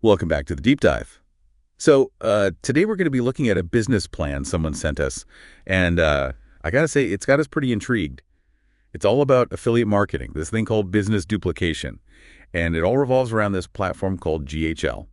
Welcome back to the deep dive. Today we're going to be looking at a business plan someone sent us, and I gotta say, it's got us pretty intrigued. It's all about affiliate marketing, this thing called business duplication, and it all revolves around this platform called GHL.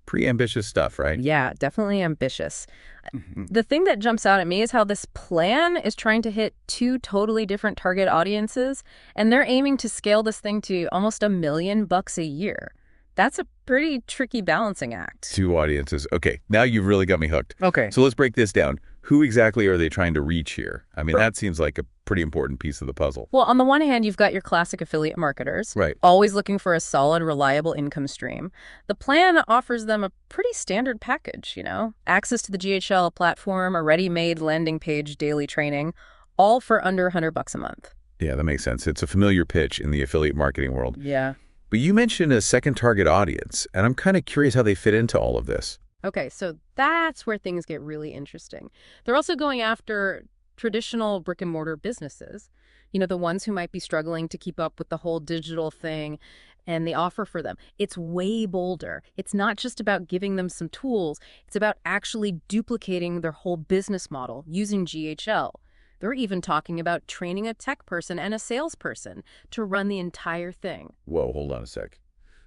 Pretty ambitious stuff, right? Yeah, definitely ambitious. Mhm. The thing that jumps out at me is how this plan is trying to hit two totally different target audiences, and they're aiming to scale this thing to almost $1 million a year. That's a pretty tricky balancing act. Two audiences. Okay, now you've really got me hooked. Okay. So let's break this down. Who exactly are they trying to reach here? I mean, Sure. that seems like a pretty important piece of the puzzle. Well, on the one hand, you've got your classic affiliate marketers, Right. always looking for a solid, reliable income stream. The plan offers them a pretty standard package, access to the GHL platform, a ready-made landing page, daily training, all for under $100 a month. Yeah, that makes sense. It's a familiar pitch in the affiliate marketing world. Yeah. But you mentioned a second target audience, and I'm kind of curious how they fit into all of this. Okay, so that's where things get really interesting. They're also going after traditional brick and mortar businesses, the ones who might be struggling to keep up with the whole digital thing and the offer for them. It's way bolder. It's not just about giving them some tools. It's about actually duplicating their whole business model using GHL. They're even talking about training a tech person and a salesperson to run the entire thing. Whoa, hold on a sec.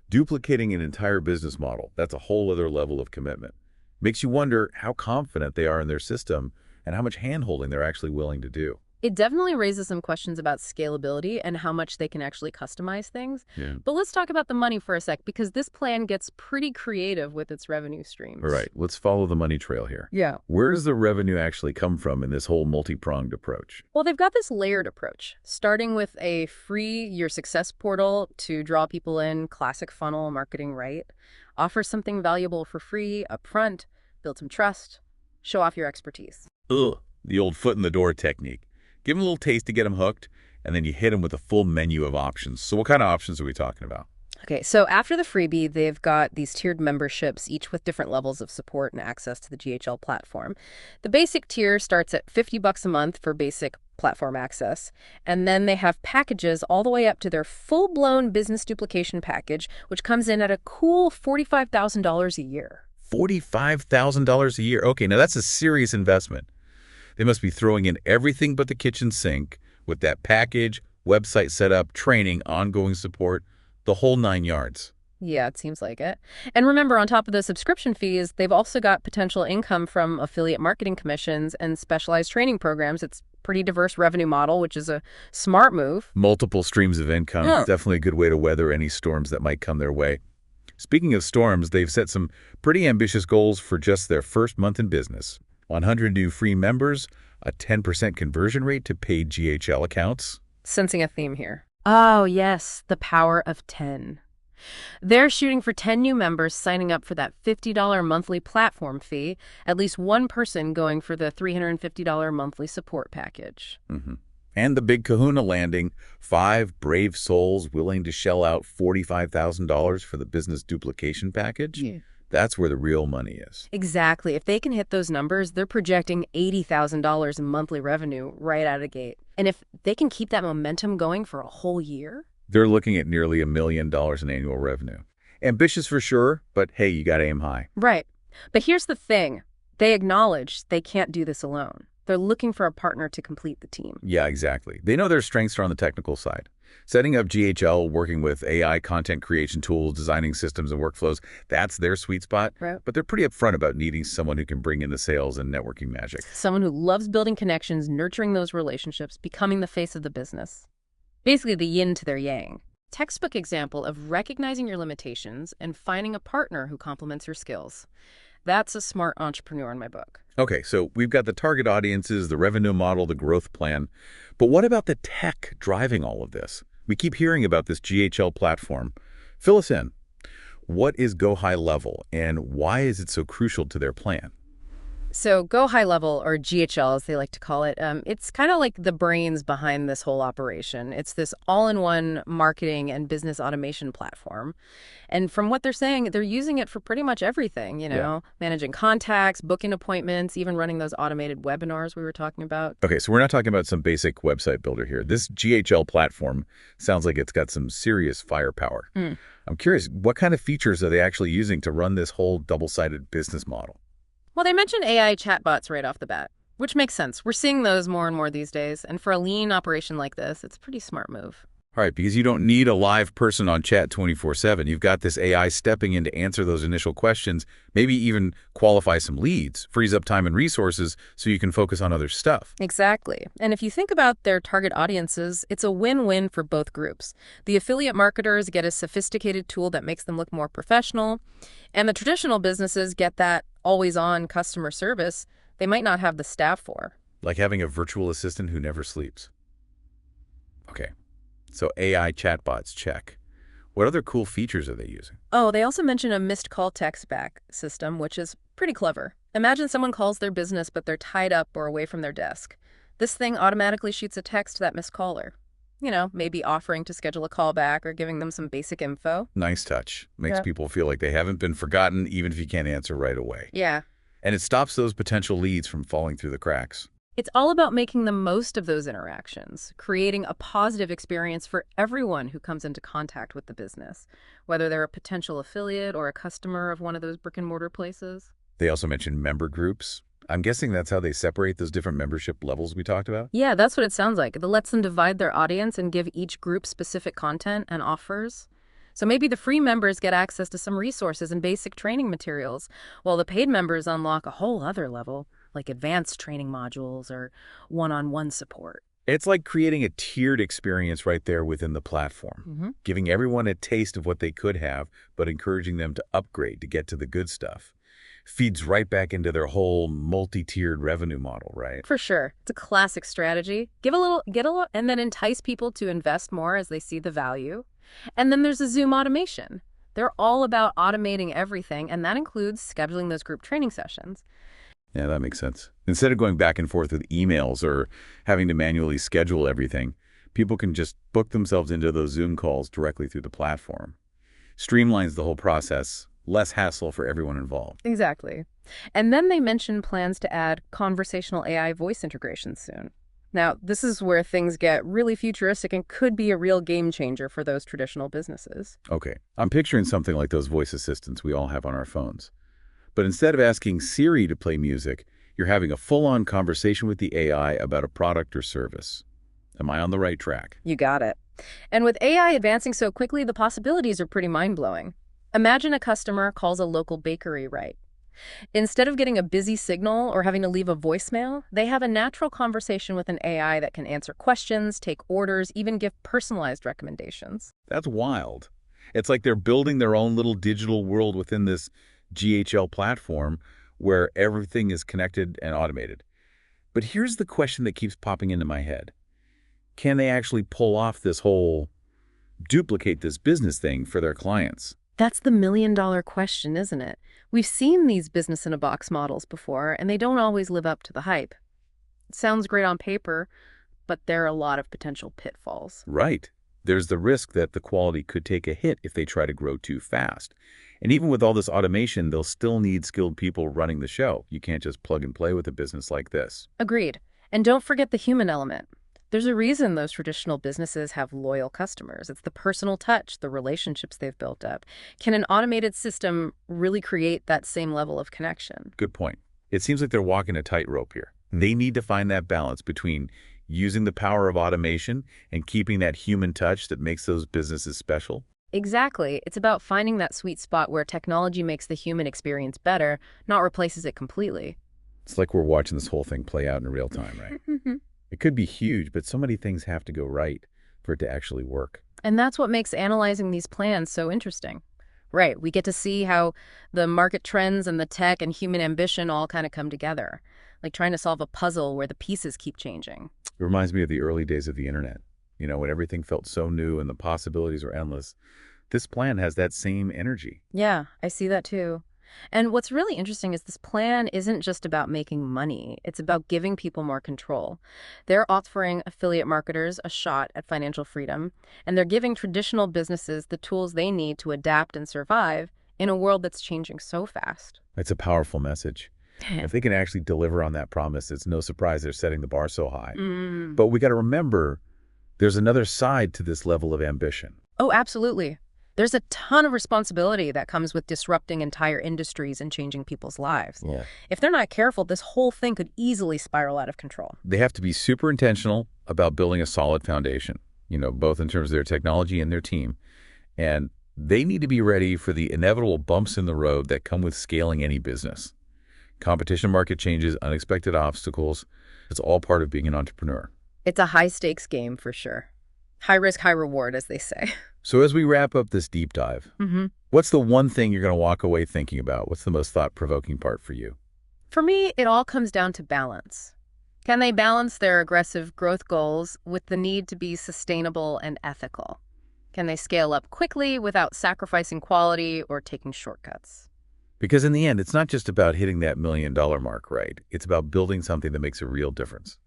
Duplicating an entire business model, that's a whole other level of commitment. Makes you wonder how confident they are in their system and how much hand-holding they're actually willing to do. It definitely raises some questions about scalability and how much they can actually customize things. Yeah. But let's talk about the money for a sec, because this plan gets pretty creative with its revenue streams. All right, let's follow the money trail here. Yeah. Where does the revenue actually come from in this whole multi-pronged approach? Well, they've got this layered approach, starting with a free Your Success portal to draw people in, classic funnel marketing, right? Offer something valuable for free up front, build some trust, show off your expertise. Ugh, the old foot in the door technique. Give them a little taste to get them hooked, and then you hit them with a full menu of options. So what kind of options are we talking about? Okay, so after the freebie, they've got these tiered memberships, each with different levels of support and access to the GHL platform. The basic tier starts at $50 a month for basic platform access, and then they have packages all the way up to their full-blown business duplication package, which comes in at a cool $45,000 a year. $45,000 a year. Okay, now that's a serious investment. They must be throwing in everything but the kitchen sink with that package, website setup, training, ongoing support, the whole 9 yards. Yeah, it seems like it. And remember, on top of the subscription fees, they've also got potential income from affiliate marketing commissions and specialized training programs. It's a pretty diverse revenue model, which is a smart move. Multiple streams of income. Yeah. Definitely a good way to weather any storms that might come their way. Speaking of storms, they've set some pretty ambitious goals for just their first month in business. 100 new free members, a 10% conversion rate to paid GHL accounts. Sensing a theme here. Oh, yes, the power of 10. They're shooting for 10 new members signing up for that $50 monthly platform fee, at least one person going for the $350 monthly support package. And the big kahuna landing, 5 brave souls willing to shell out $45,000 for the business duplication package. Yeah. That's where the real money is. Exactly. If they can hit those numbers, they're projecting $80,000 in monthly revenue right out of the gate. And if they can keep that momentum going for a whole year? They're looking at nearly $1 million in annual revenue. Ambitious for sure, but hey, you gotta aim high. Right. But here's the thing. They acknowledge they can't do this alone. They're looking for a partner to complete the team. Yeah, exactly. They know their strengths are on the technical side. Setting up GHL, working with AI content creation tools, designing systems and workflows, that's their sweet spot. Right. But they're pretty upfront about needing someone who can bring in the sales and networking magic. Someone who loves building connections, nurturing those relationships, becoming the face of the business. Basically the yin to their yang. Textbook example of recognizing your limitations and finding a partner who complements your skills. That's a smart entrepreneur in my book. Okay, so we've got the target audiences, the revenue model, the growth plan. But what about the tech driving all of this? We keep hearing about this GHL platform. Fill us in. What is Go High Level, and why is it so crucial to their plan? So Go High Level, or GHL as they like to call it, it's kind of like the brains behind this whole operation. It's this all-in-one marketing and business automation platform. And from what they're saying, they're using it for pretty much everything, Yeah. managing contacts, booking appointments, even running those automated webinars we were talking about. Okay, so we're not talking about some basic website builder here. This GHL platform sounds like it's got some serious firepower. Hmm. I'm curious, what kind of features are they actually using to run this whole double-sided business model? Well, they mentioned AI chatbots right off the bat, which makes sense. We're seeing those more and more these days. And for a lean operation like this, it's a pretty smart move. All right, because you don't need a live person on chat 24/7. You've got this AI stepping in to answer those initial questions, maybe even qualify some leads, frees up time and resources so you can focus on other stuff. Exactly. And if you think about their target audiences, it's a win-win for both groups. The affiliate marketers get a sophisticated tool that makes them look more professional, and the traditional businesses get that always-on customer service they might not have the staff for. Like having a virtual assistant who never sleeps. Okay, so AI chatbots, check. What other cool features are they using? Oh, they also mention a missed call text back system, which is pretty clever. Imagine someone calls their business, but they're tied up or away from their desk. This thing automatically shoots a text to that missed caller. Maybe offering to schedule a call back or giving them some basic info. Nice touch. Makes Yeah. people feel like they haven't been forgotten, even if you can't answer right away. Yeah. And it stops those potential leads from falling through the cracks. It's all about making the most of those interactions, creating a positive experience for everyone who comes into contact with the business, whether they're a potential affiliate or a customer of one of those brick and mortar places. They also mentioned member groups. I'm guessing that's how they separate those different membership levels we talked about? Yeah, that's what it sounds like. It lets them divide their audience and give each group specific content and offers. So maybe the free members get access to some resources and basic training materials, while the paid members unlock a whole other level, like advanced training modules or one-on-one support. It's like creating a tiered experience right there within the platform, giving everyone a taste of what they could have, but encouraging them to upgrade to get to the good stuff. Feeds right back into their whole multi-tiered revenue model, right? For sure. It's a classic strategy. Give a little, get a little, and then entice people to invest more as they see the value. And then there's the Zoom automation. They're all about automating everything, and that includes scheduling those group training sessions. Yeah, that makes sense. Instead of going back and forth with emails or having to manually schedule everything, people can just book themselves into those Zoom calls directly through the platform. Streamlines the whole process, less hassle for everyone involved. Exactly. And then they mentioned plans to add conversational AI voice integration soon. Now, this is where things get really futuristic and could be a real game changer for those traditional businesses. Okay, I'm picturing something like those voice assistants we all have on our phones. But instead of asking Siri to play music, you're having a full-on conversation with the AI about a product or service. Am I on the right track? You got it. And with AI advancing so quickly, the possibilities are pretty mind-blowing. Imagine a customer calls a local bakery, right? Instead of getting a busy signal or having to leave a voicemail, they have a natural conversation with an AI that can answer questions, take orders, even give personalized recommendations. That's wild. It's like they're building their own little digital world within this GHL platform where everything is connected and automated. But here's the question that keeps popping into my head. Can they actually pull off this whole duplicate this business thing for their clients? That's the million-dollar question, isn't it? We've seen these business-in-a-box models before, and they don't always live up to the hype. It sounds great on paper, but there are a lot of potential pitfalls. Right. There's the risk that the quality could take a hit if they try to grow too fast. And even with all this automation, they'll still need skilled people running the show. You can't just plug and play with a business like this. Agreed. And don't forget the human element. There's a reason those traditional businesses have loyal customers. It's the personal touch, the relationships they've built up. Can an automated system really create that same level of connection? Good point. It seems like they're walking a tightrope here. They need to find that balance between using the power of automation and keeping that human touch that makes those businesses special. Exactly. It's about finding that sweet spot where technology makes the human experience better, not replaces it completely. It's like we're watching this whole thing play out in real time, right? It could be huge, but so many things have to go right for it to actually work. And that's what makes analyzing these plans so interesting. Right, we get to see how the market trends and the tech and human ambition all kind of come together, like trying to solve a puzzle where the pieces keep changing. It reminds me of the early days of the internet, when everything felt so new and the possibilities were endless. This plan has that same energy. Yeah, I see that too. And what's really interesting is this plan isn't just about making money. It's about giving people more control. They're offering affiliate marketers a shot at financial freedom, and they're giving traditional businesses the tools they need to adapt and survive in a world that's changing so fast. It's a powerful message. If they can actually deliver on that promise, it's no surprise they're setting the bar so high. Mm. But we got to remember there's another side to this level of ambition. Oh, absolutely. There's a ton of responsibility that comes with disrupting entire industries and changing people's lives. Yeah. If they're not careful, this whole thing could easily spiral out of control. They have to be super intentional about building a solid foundation, both in terms of their technology and their team. And they need to be ready for the inevitable bumps in the road that come with scaling any business. Competition, market changes, unexpected obstacles. It's all part of being an entrepreneur. It's a high-stakes game for sure. High risk, high reward, as they say. So as we wrap up this deep dive, Mm-hmm. what's the one thing you're going to walk away thinking about? What's the most thought-provoking part for you? For me, it all comes down to balance. Can they balance their aggressive growth goals with the need to be sustainable and ethical? Can they scale up quickly without sacrificing quality or taking shortcuts? Because in the end, it's not just about hitting that $1 million mark, right? It's about building something that makes a real difference.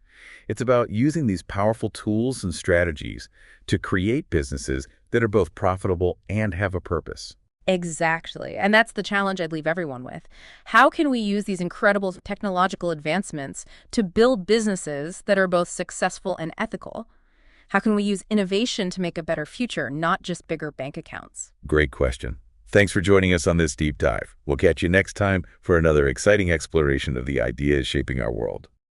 It's about using these powerful tools and strategies to create businesses that are both profitable and have a purpose. Exactly. And that's the challenge I'd leave everyone with. How can we use these incredible technological advancements to build businesses that are both successful and ethical? How can we use innovation to make a better future, not just bigger bank accounts? Great question. Thanks for joining us on this deep dive. We'll catch you next time for another exciting exploration of the ideas shaping our world.